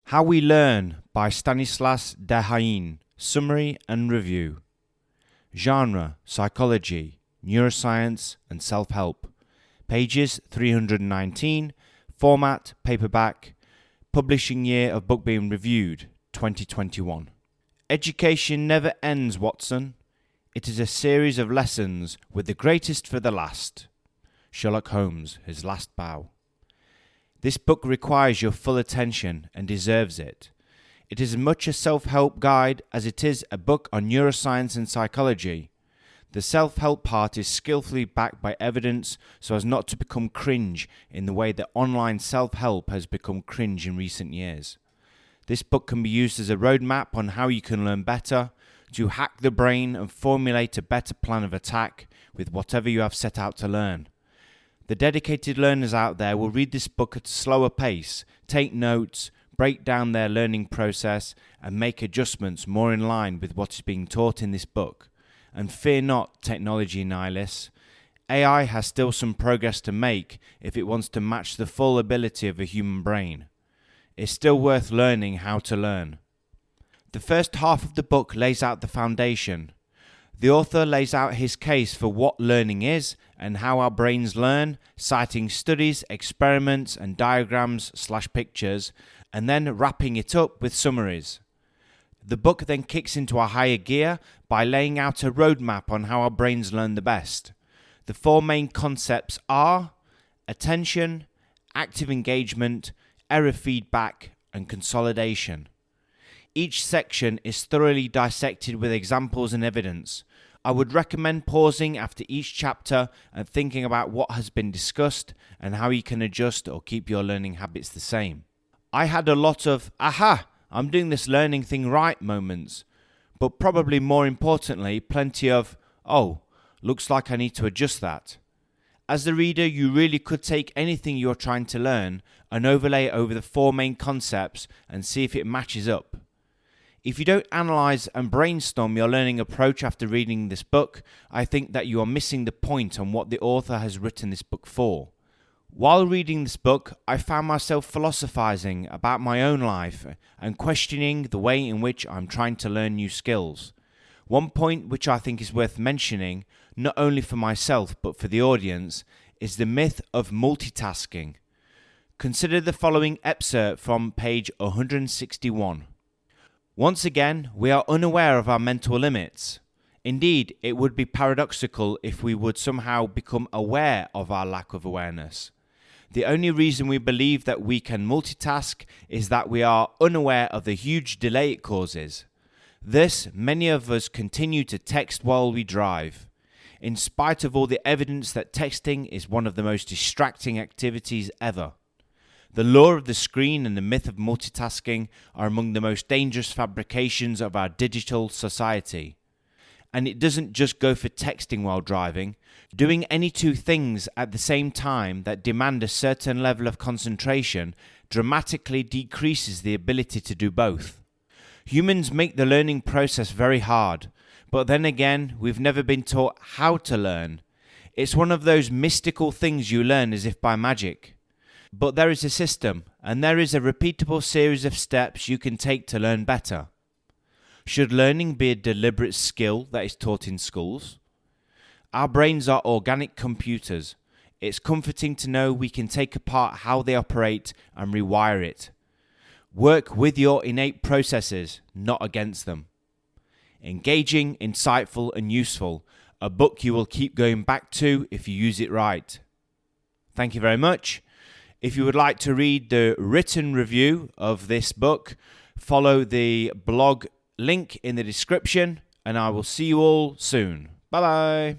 How We Learn by Stanislas Dehaene. Summary and review. Genre: psychology, neuroscience and self-help. Pages 319. Format: paperback. Publishing year of book being reviewed: 2021. Education never ends, Watson. It is a series of lessons, with the greatest for the last. Sherlock Holmes, His Last Bow. This book requires your full attention and deserves it. It is as much a self-help guide as it is a book on neuroscience and psychology. The self-help part is skillfully backed by evidence so as not to become cringe in the way that online self-help has become cringe in recent years. This book can be used as a roadmap on how you can learn better, to hack the brain and formulate a better plan of attack with whatever you have set out to learn. The dedicated learners out there will read this book at a slower pace, take notes, break down their learning process, and make adjustments more in line with what is being taught in this book. And fear not, technology nihilists. AI has still some progress to make if it wants to match the full ability of a human brain. It's still worth learning how to learn. The first half of the book lays out the foundation. The author lays out his case for what learning is and how our brains learn, citing studies, experiments and diagrams/pictures, and then wrapping it up with summaries. The book then kicks into a higher gear by laying out a roadmap on how our brains learn the best. The four main concepts are attention, active engagement, error feedback, and consolidation. Each section is thoroughly dissected with examples and evidence. I would recommend pausing after each chapter and thinking about what has been discussed and how you can adjust or keep your learning habits the same. I had a lot of, aha, I'm doing this learning thing right moments, but probably more importantly, plenty of, oh, looks like I need to adjust that. As the reader, you really could take anything you're trying to learn and overlay it over the four main concepts and see if it matches up. If you don't analyze and brainstorm your learning approach after reading this book, I think that you are missing the point on what the author has written this book for. While reading this book, I found myself philosophizing about my own life and questioning the way in which I'm trying to learn new skills. One point which I think is worth mentioning, not only for myself but for the audience, is the myth of multitasking. Consider the following excerpt from page 161. Once again, we are unaware of our mental limits. Indeed, it would be paradoxical if we would somehow become aware of our lack of awareness. The only reason we believe that we can multitask is that we are unaware of the huge delay it causes. Thus, many of us continue to text while we drive, in spite of all the evidence that texting is one of the most distracting activities ever. The law of the screen and the myth of multitasking are among the most dangerous fabrications of our digital society. And it doesn't just go for texting while driving. Doing any two things at the same time that demand a certain level of concentration dramatically decreases the ability to do both. Humans make the learning process very hard, but then again, we've never been taught how to learn. It's one of those mystical things you learn as if by magic. But there is a system, and there is a repeatable series of steps you can take to learn better. Should learning be a deliberate skill that is taught in schools? Our brains are organic computers. It's comforting to know we can take apart how they operate and rewire it. Work with your innate processes, not against them. Engaging, insightful, and useful. A book you will keep going back to if you use it right. Thank you very much. If you would like to read the written review of this book, follow the blog link in the description, and I will see you all soon. Bye-bye.